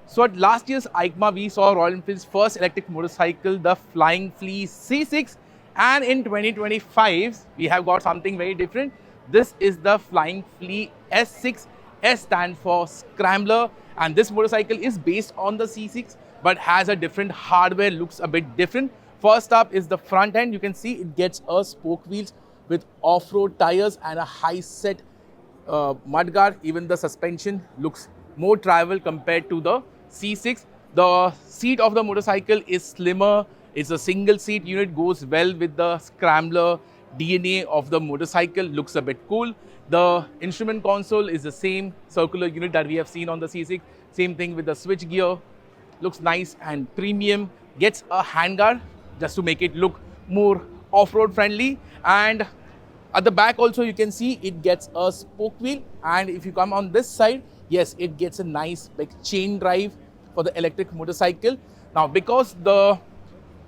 So at last year's EICMA, we saw Royal Enfield's first electric motorcycle, the Flying Flea C6. And in 2025, we have got something very different. This is the Flying Flea S6. S stands for Scrambler. And this motorcycle is based on the C6, but has a different hardware, looks a bit different. First up is the front end. You can see it gets a spoke wheels with off-road tires and a high-set mudguard. Even the suspension looks more travel compared to the C6. The seat of the motorcycle is slimmer. It's a single seat unit, goes well with the Scrambler DNA of the motorcycle, looks a bit cool. The instrument console is the same circular unit that we have seen on the C6. Same thing with the switch gear, looks nice and premium. Gets a handguard just to make it look more off-road friendly. And at the back also you can see it gets a spoke wheel, and if you come on this side, yes, it gets a nice big chain drive for the electric motorcycle. Now because the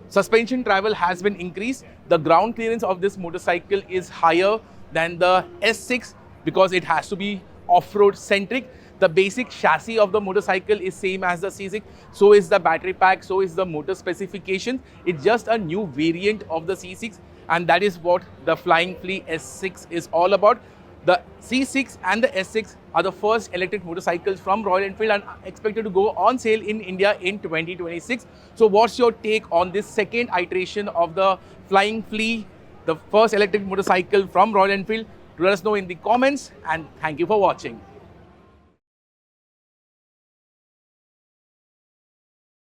suspension travel has been increased, the ground clearance of this motorcycle is higher than the S6 because it has to be off-road centric. The basic chassis of the motorcycle is same as the C6, so is the battery pack, so is the motor specification. It's just a new variant of the C6, and that is what the Flying Flea S6 is all about. The C6 and the S6 are the first electric motorcycles from Royal Enfield and are expected to go on sale in India in 2026. So what's your take on this second iteration of the Flying Flea, the first electric motorcycle from Royal Enfield? Let us know in the comments, and thank you for watching.